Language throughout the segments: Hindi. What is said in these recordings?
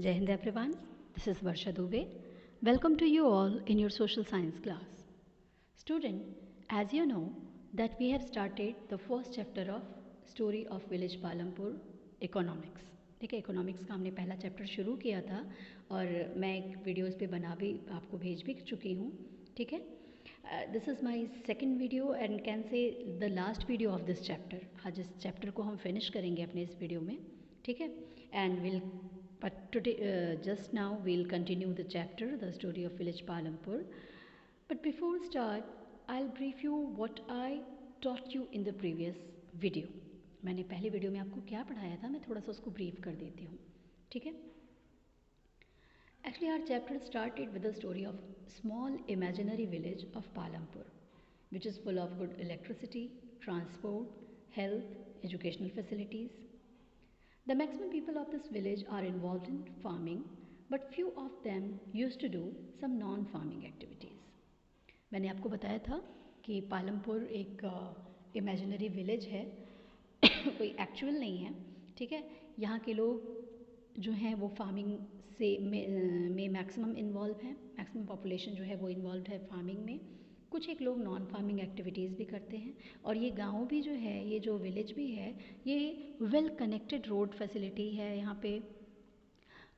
Jai Hind everyone, this is Varsha Dubey. Welcome to you all in your social science class. Student, as you know that we have started the first chapter of story of village Palampur economics. ठीक है, इकोनॉमिक्स का हमने पहला चैप्टर शुरू किया था और मैं एक वीडियोस पे बना भी आपको भेज भी चुकी हूँ. ठीक है, this is my second video and can say the last video of this chapter. आज इस चैप्टर को हम फिनिश करेंगे अपने इस वीडियो में. ठीक है, and will but today just now we'll continue the chapter, the story of village Palampur. But before start, I'll brief you what I taught you in the previous video. मैंने पहले वीडियो में आपको क्या पढ़ाया था, मैं थोड़ा सा उसको ब्रीफ कर देती हूँ. ठीक है, actually our chapter started with the story of small imaginary village of Palampur, which is full of good electricity, transport, health, educational facilities. The maximum people of this village are involved in farming, but few of them used to do some non-farming activities. मैंने आपको बताया था कि पालमपुर एक इमेजिनरी विलेज है, कोई एक्चुअल नहीं है. ठीक है, यहाँ के लोग जो हैं वो फार्मिंग से में मैक्सिमम इन्वॉल्व हैं. मैक्सिमम पॉपुलेशन जो है वो इन्वॉल्व है फार्मिंग में. कुछ एक लोग नॉन फार्मिंग एक्टिविटीज़ भी करते हैं. और ये गांव भी जो है, ये जो विलेज भी है, ये वेल कनेक्टेड रोड फैसिलिटी है यहाँ पे.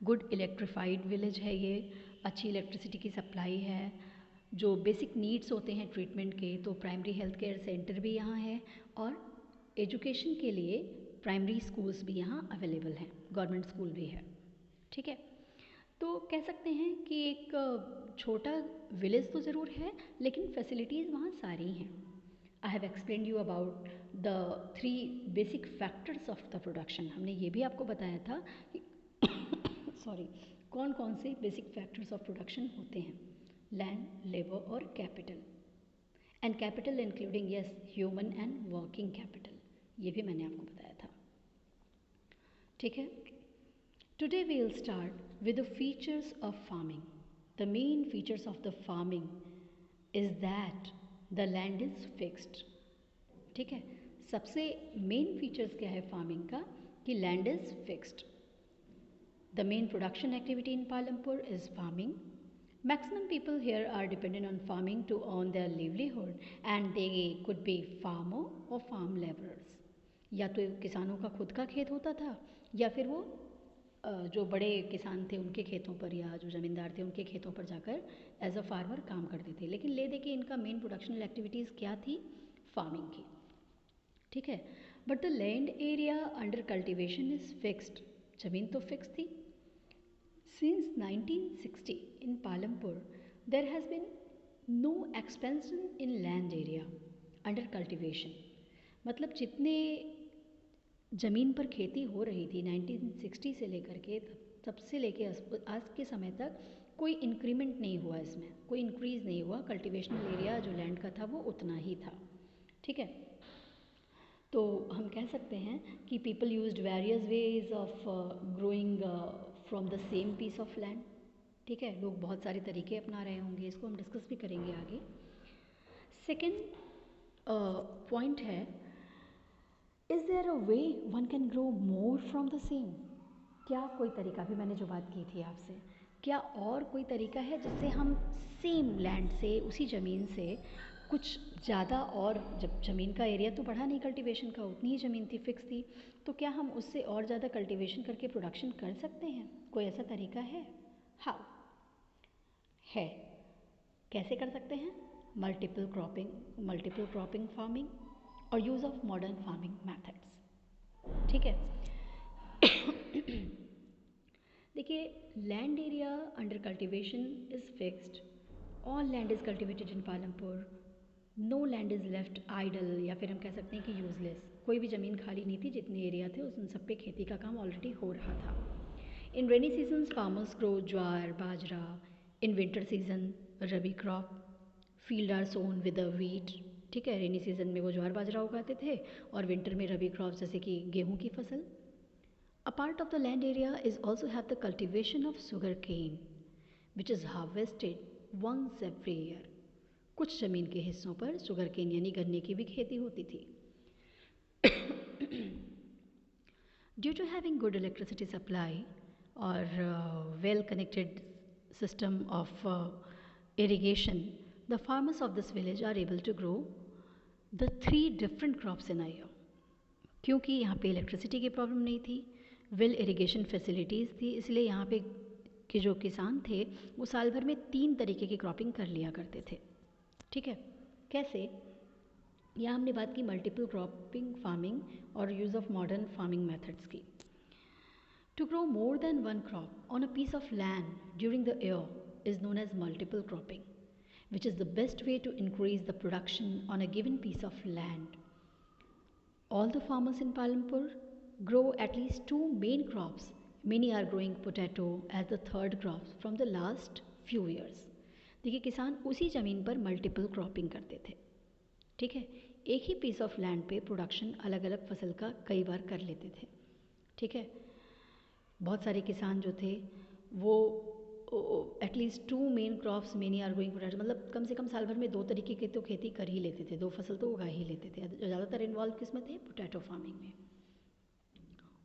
गुड इलेक्ट्रीफाइड विलेज है ये, अच्छी इलेक्ट्रिसिटी की सप्लाई है. जो बेसिक नीड्स होते हैं ट्रीटमेंट के, तो प्राइमरी हेल्थ केयर सेंटर भी यहाँ है और एजुकेशन के लिए प्राइमरी स्कूल्स भी यहाँ अवेलेबल हैं, गवर्नमेंट स्कूल भी है. ठीक है, तो कह सकते हैं कि एक छोटा विलेज तो ज़रूर है, लेकिन फैसिलिटीज़ वहाँ सारी हैं. I have explain you about the 3 basic factors of the production. हमने ये भी आपको बताया था कि सॉरी, कौन कौन से बेसिक फैक्टर्स ऑफ प्रोडक्शन होते हैं. लैंड, लेबर और capital. And capital including yes human and working capital, ये भी मैंने आपको बताया था. ठीक है, today we will start with the features of farming. The main features of the farming is that the land is fixed. ठीक है, सबसे मेन फीचर्स क्या है फार्मिंग का कि land is fixed. The main production activity in Palampur is farming. Maximum people here are dependent on farming to earn their livelihood and they could be farmer or farm laborers. या तो किसानों का खुद का खेत होता था या फिर वो जो बड़े किसान थे उनके खेतों पर या जो ज़मींदार थे उनके खेतों पर जाकर एज अ फार्मर काम करते थे. लेकिन ले दे के इनका मेन प्रोडक्शनल एक्टिविटीज़ क्या थी, फार्मिंग की. ठीक है, but the land area under cultivation is fixed. ज़मीन तो फिक्स थी. Since 1960 in Palampur there has been no expansion in land area under cultivation. मतलब जितने ज़मीन पर खेती हो रही थी 1960 से लेकर के तब से लेके आज के समय तक कोई इंक्रीमेंट नहीं हुआ, इसमें कोई इंक्रीज़ नहीं हुआ. कल्टिवेशनल एरिया जो लैंड का था वो उतना ही था. ठीक है, तो हम कह सकते हैं कि people used various ways of growing from the same piece of land. ठीक है, लोग बहुत सारे तरीके अपना रहे होंगे, इसको हम डिस्कस भी करेंगे आगे. सेकेंड पॉइंट है, is there a way one can grow more from the same. क्या कोई तरीका, भी मैंने जो बात की थी आपसे, क्या और कोई तरीका है जिससे हम सेम लैंड से, उसी ज़मीन से कुछ ज़्यादा, और जब ज़मीन का एरिया तो बढ़ा नहीं कल्टीवेशन का, उतनी ही ज़मीन थी, फिक्स थी, तो क्या हम उससे और ज़्यादा कल्टीवेशन करके प्रोडक्शन कर सकते हैं? कोई ऐसा तरीका है? हाउ है, कैसे कर सकते हैं? मल्टीपल क्रॉपिंग फार्मिंग और use of modern farming methods. ठीक है, देखिए, land area under cultivation is fixed. All land is cultivated in Palampur. No land is left idle, या फिर हम कह सकते हैं कि यूजलेस. कोई भी ज़मीन खाली नहीं थी, जितने एरिया थे उन सब पे खेती का काम ऑलरेडी हो रहा था. In rainy seasons farmers grow jowar, bajra. In winter season rabi crop. Field are sown with a wheat. ठीक है, रेनी सीजन में वो ज्वार बाजरा उगाते थे और विंटर में रबी क्रॉप जैसे कि गेहूं की फसल. A part of the land area is also have the cultivation of sugar cane which is harvested once every year. कुछ ज़मीन के हिस्सों पर शुगर केन यानी गन्ने की भी खेती होती थी. Due to having good electricity supply, or well connected system of irrigation, the farmers of this village are able to grow the 3 different crops in a year. क्योंकि यहाँ पे इलेक्ट्रिसिटी की प्रॉब्लम नहीं थी, वेल इरिगेशन फैसिलिटीज़ थी, इसलिए यहाँ पे के जो किसान थे वो साल भर में 3 तरीके की क्रॉपिंग कर लिया करते थे. ठीक है, कैसे? यहाँ हमने बात की मल्टीपल क्रॉपिंग फार्मिंग और use of modern farming methods की. To grow more than one crop on a piece of land during the year is known as multiple cropping, which is the best way to increase the production on a given piece of land. All the farmers in Palampur grow at least 2 main crops. Many are growing potato as the third crop from the last few years. देखिए किसान उसी ज़मीन पर मल्टीपल क्रॉपिंग करते थे. ठीक है, एक ही पीस ऑफ लैंड पे प्रोडक्शन अलग अलग फसल का कई बार कर लेते थे. ठीक है, बहुत सारे किसान जो थे वो at least 2 main crops many are growing potato, मतलब कम से कम साल भर में 2 तरीके की तो खेती कर ही लेते थे, 2 फसल तो उगा ही लेते थे. ज़्यादातर इन्वॉल्व किस में थे? पोटैटो फार्मिंग में.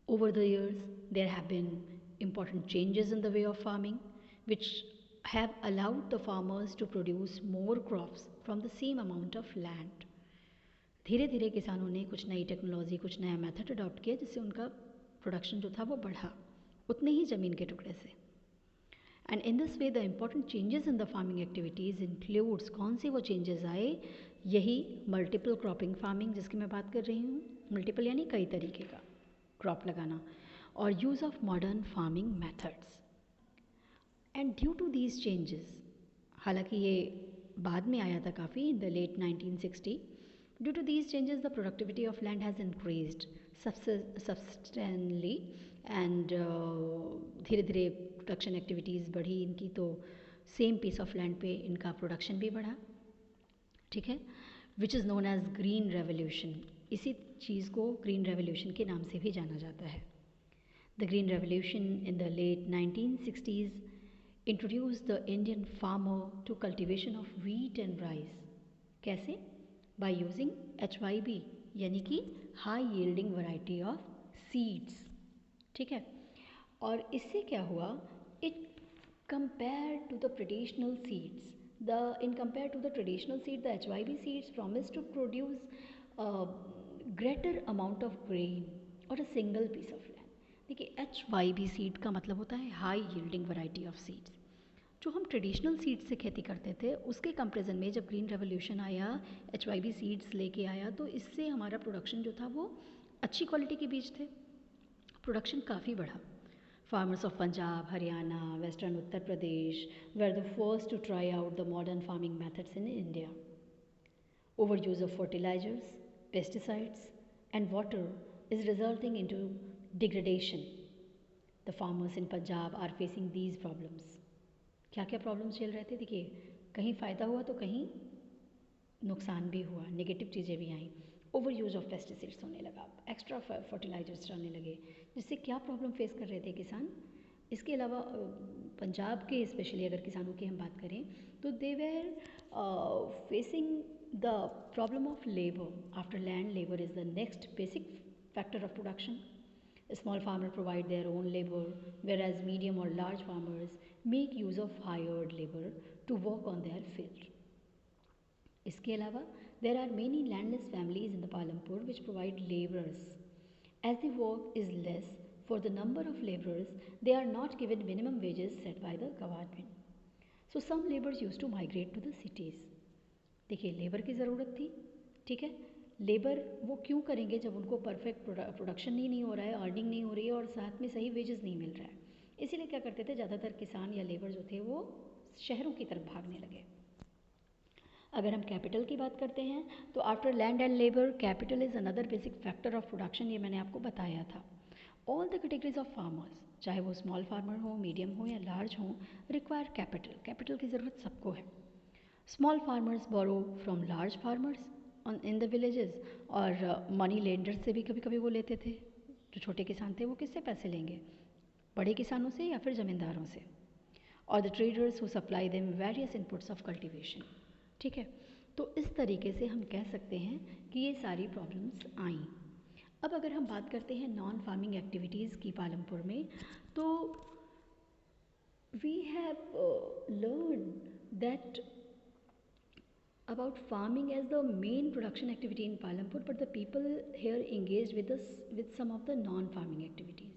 Over the years there have been important changes in the way of farming which have allowed the farmers to produce more crops from the same amount of land. धीरे धीरे किसानों ने कुछ नई टेक्नोलॉजी, कुछ नया मेथड अडॉप्ट किया जिससे उनका प्रोडक्शन जो था वो बढ़ा उतने ही ज़मीन के टुकड़े से. And in this way the important changes in the farming activities includes, कौन से वो चेंजेस आए? यही मल्टीपल क्रॉपिंग फार्मिंग जिसकी मैं बात कर रही हूँ. मल्टीपल यानी कई तरीके का क्रॉप लगाना, और use of modern farming methods. And due to these changes, हालांकि ये बाद में आया था काफ़ी, in the late 1960, due to these changes the productivity of land has increased substantially and धीरे धीरे प्रोडक्शन एक्टिविटीज़ बढ़ी इनकी, तो सेम पीस ऑफ लैंड पे इनका प्रोडक्शन भी बढ़ा. ठीक है, which is known as green revolution. इसी चीज़ को ग्रीन रेवोल्यूशन के नाम से भी जाना जाता है. The Green Revolution in the late 1960s introduced the Indian farmer to cultivation of wheat and rice. कैसे? By using HYB यानी कि High Yielding Variety of Seeds. ठीक है, और इससे क्या हुआ? It compared to the traditional seeds. Compared to the traditional seed, the HYB seeds promised to produce a greater amount of grain or a single piece of land. देखिए HYB सीड का मतलब होता है high yielding variety of seeds. जो हम ट्रेडिशनल सीड्स से खेती करते थे उसके कंपैरिजन में जब ग्रीन रेवोल्यूशन आया, HYB सीड्स लेके आया, तो इससे हमारा प्रोडक्शन जो था वो अच्छी क्वालिटी के बीज थे, प्रोडक्शन काफ़ी बढ़ा. Farmers of Punjab, Haryana, western Uttar Pradesh were the first to try out the modern farming methods in India. Over use of fertilisers, pesticides and water is resulting into degradation. The farmers in Punjab are facing these problems. क्या क्या प्रॉब्लम्स चल रहे थे? देखिए, कहीं फ़ायदा हुआ तो कहीं नुकसान भी हुआ, नेगेटिव चीज़ें भी आईं. ओवर यूज ऑफ पेस्टिसाइड्स होने लगा, एक्स्ट्रा फर्टिलाइजर्स डालने लगे, जिससे क्या प्रॉब्लम फेस कर रहे थे किसान. इसके अलावा पंजाब के स्पेशली अगर किसानों की हम बात करें तो they were facing the problem of labour. After land, labour is the next basic factor of production. A small farmer provide their own labor, whereas medium or large farmers make use of hired labor to work on their field. इसके अलावा there are many landless families in the Palampur which provide laborers. As the work is less for the number of laborers, they are not given minimum wages set by the government. So some laborers used to migrate to the cities. देखिए, लेबर की ज़रूरत थी. ठीक है, लेबर वो क्यों करेंगे जब उनको परफेक्ट प्रोडक्शन ही नहीं हो रहा है, अर्निंग नहीं हो रही है और साथ में सही वेजेस नहीं मिल रहा है. इसीलिए क्या करते थे, ज़्यादातर किसान या लेबर जो थे वो शहरों की तरफ भागने लगे. अगर हम कैपिटल की बात करते हैं तो after land and labour, capital is another basic factor of production. ये मैंने आपको बताया था. All the categories of farmers, चाहे वो स्मॉल फार्मर हो, मीडियम हो या लार्ज हो, रिक्वायर कैपिटल. कैपिटल की ज़रूरत सबको है. Small farmers borrow from large farmers in the villages, और मनी लेंडर्स से भी कभी कभी वो लेते थे. जो छोटे किसान थे वो किससे पैसे लेंगे? बड़े किसानों से या फिर ज़मींदारों से. और the traders who supply them various inputs of cultivation. ठीक है, तो इस तरीके से हम कह सकते हैं कि ये सारी प्रॉब्लम्स आईं. अब अगर हम बात करते हैं नॉन फार्मिंग एक्टिविटीज़ की पालमपुर में, तो we have learned that about farming as the main production activity in Palampur, but the people here engaged with us with some of the non-farming activities.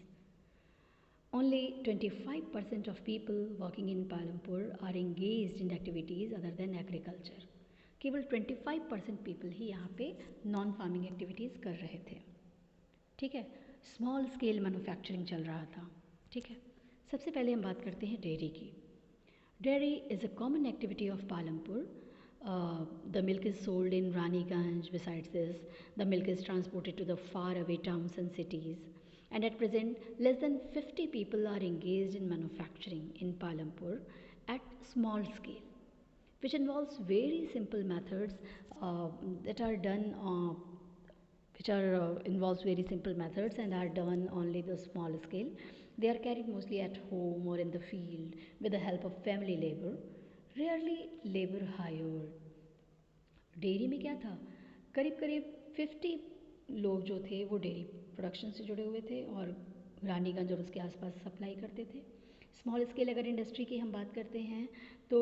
Only 25% of people working in Palampur are engaged in activities other than agriculture. केवल 25% people ही यहाँ पे नॉन फार्मिंग एक्टिविटीज़ कर रहे थे. ठीक है, स्मॉल स्केल मैन्युफैक्चरिंग चल रहा था. ठीक है, सबसे पहले हम बात करते हैं डेयरी की. Dairy is a common activity of Palampur. The milk is sold in Raniganj. Besides this, the milk is transported to the faraway towns and cities. And at present, less than 50 people are engaged in manufacturing in Palampur at small scale, which involves very simple methods that are done, involves very simple methods and are done only the small scale. They are carried mostly at home or in the field with the help of family labor, rarely labor hired. Dairy में क्या था, करीब करीब 50 लोग जो थे वो डेयरी प्रोडक्शन से जुड़े हुए थे और रानीगंज और उसके आसपास सप्लाई करते थे. स्मॉल स्केल अगर इंडस्ट्री की हम बात करते हैं तो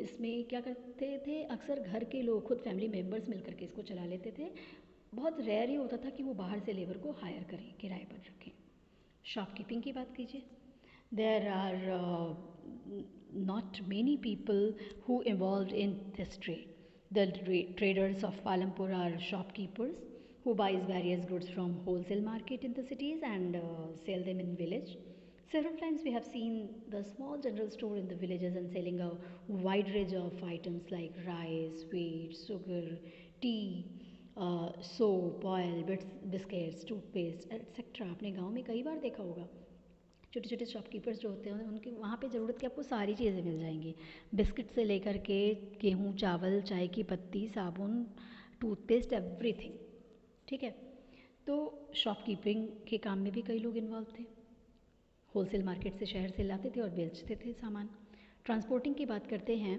इसमें क्या करते थे, अक्सर घर के लोग खुद फैमिली मेम्बर्स मिलकर के इसको चला लेते थे. बहुत रेयर ही होता था कि वो बाहर से लेबर को हायर करें, किराए पर रखें. शॉपकीपिंग की बात कीजिए, there are not many people who involved in this trade. The traders of Palampur are shopkeepers who buys various goods from wholesale market in the cities and sell them in village. Several times we have seen the small general store in the villages and selling a wide range of items like rice, wheat, sugar, tea, soap, oil, biscuits, toothpaste, etc. आपने गांव में कई बार देखा होगा, छोटे छोटे शॉपकीपर्स जो होते हैं उनके वहाँ पे ज़रूरत की आपको सारी चीज़ें मिल जाएंगी. बिस्किट से लेकर के गेहूँ, चावल, चाय की पत्ती, साबुन, टूथपेस्ट, एवरीथिंग. ठीक है, तो शॉपकीपिंग के काम में भी कई लोग इन्वॉल्व थे. होलसेल मार्केट से शहर से लाते थे और बेचते थे सामान. ट्रांसपोर्टिंग की बात करते हैं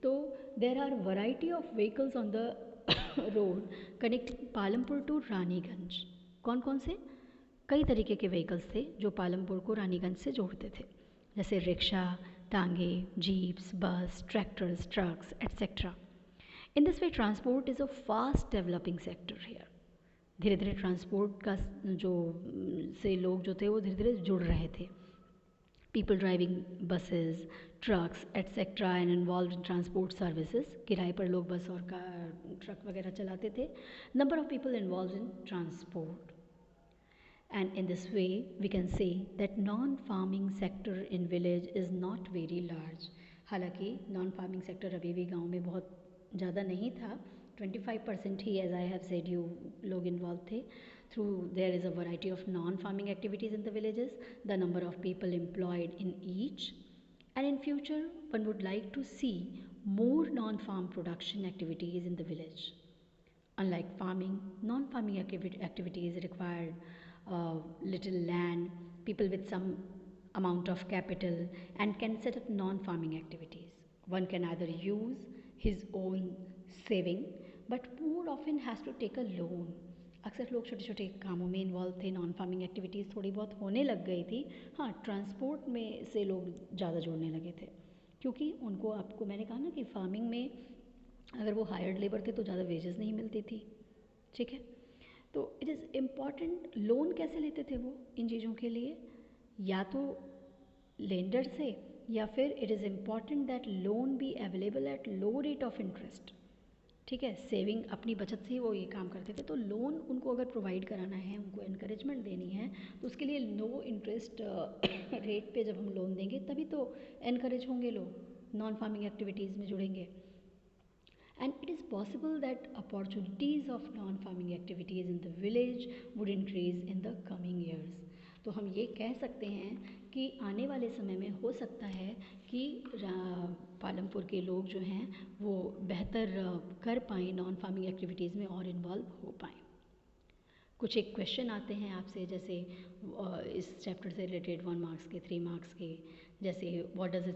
तो there are variety of vehicles on the road connecting Palampur to Raniganj. कौन कौन से? कई तरीके के व्हीकल्स थे जो पालमपुर को रानीगंज से जोड़ते थे, जैसे रिक्शा, टांगे, jeeps, bus, tractors, trucks, etcetera. In this way transport is a fast developing sector here. धीरे धीरे ट्रांसपोर्ट का जो से लोग जो थे वो धीरे धीरे जुड़ रहे थे. People driving buses, trucks, etcetera and involve in transport services. किराए पर लोग बस और ट्रक वगैरह चलाते थे. Number of people involve in transport. And in this way we can say that non-farming sector in village is not very large. हालांकि non-farming sector अभी भी गांव में बहुत ज़्यादा नहीं था. 25% ही, as I have said you, लोग involved थे. Through there is a variety of non-farming activities in the villages, the number of people employed in each, and in future one would like to see more non-farm production activities in the village. Unlike farming, non-farming activities required little land, people with some amount of capital, and can set up non-farming activities. One can either use his own saving, but more often has to take a loan. अक्सर लोग छोटे छोटे कामों में इन्वॉल्व थे. नॉन फार्मिंग एक्टिविटीज़ थोड़ी बहुत होने लग गई थी. हाँ, ट्रांसपोर्ट में से लोग ज़्यादा जुड़ने लगे थे, क्योंकि उनको, आपको मैंने कहा ना कि फार्मिंग में अगर वो हायर्ड लेबर थे तो ज़्यादा वेजेस नहीं मिलती थी. ठीक है, तो इट इज़ इम्पॉर्टेंट. लोन कैसे लेते थे वो इन चीज़ों के लिए? या तो लेंडर से, या फिर it is important that loan be available at low rate of interest. ठीक है, सेविंग अपनी बचत से ही वो ये काम करते थे. तो लोन उनको अगर प्रोवाइड कराना है, उनको एनकरेजमेंट देनी है, तो उसके लिए लो इंटरेस्ट रेट पे जब हम लोन देंगे तभी तो एनकरेज होंगे लोग, नॉन फार्मिंग एक्टिविटीज़ में जुड़ेंगे. And it is possible that opportunities of non-farming activities in the village would increase in the coming years. तो हम ये कह सकते हैं कि आने वाले समय में हो सकता है कि पालमपुर के लोग जो हैं वो बेहतर कर पाएँ, नॉन फार्मिंग एक्टिविटीज़ में और इन्वॉल्व हो पाएँ. कुछ एक क्वेश्चन आते हैं आपसे, जैसे इस चैप्टर से रिलेटेड 1 मार्क्स के, 3 मार्क्स के, जैसे what does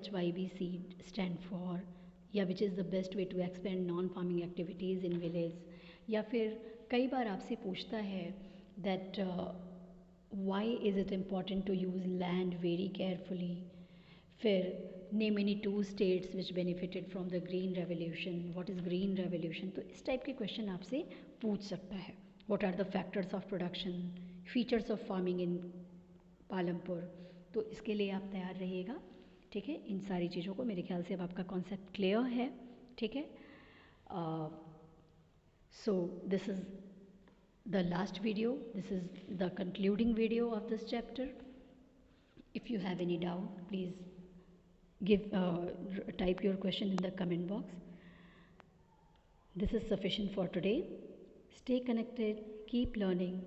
HYB stand for, या which is the best way to expand non-farming activities in village. या फिर कई बार आपसे पूछता है that why is it important to use land very carefully, फिर name any two states which benefited from the green revolution, what is green revolution. तो इस टाइप के क्वेश्चन आपसे पूछ सकता है. what are the factors of production, features of farming in Palampur. तो इसके लिए आप तैयार रहिएगा. ठीक है, इन सारी चीज़ों को मेरे ख्याल से अब आपका कॉन्सेप्ट क्लियर है. ठीक है, so this is the last video, this is the concluding video of this chapter. If you have any doubt, please type your question in the comment box. This is sufficient for today. Stay connected, keep learning,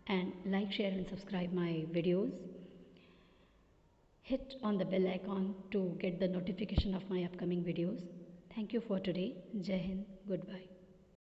and like, share and subscribe my videos. Hit on the bell icon to get the notification of my upcoming videos. Thank you for today. Jai Hind. Goodbye.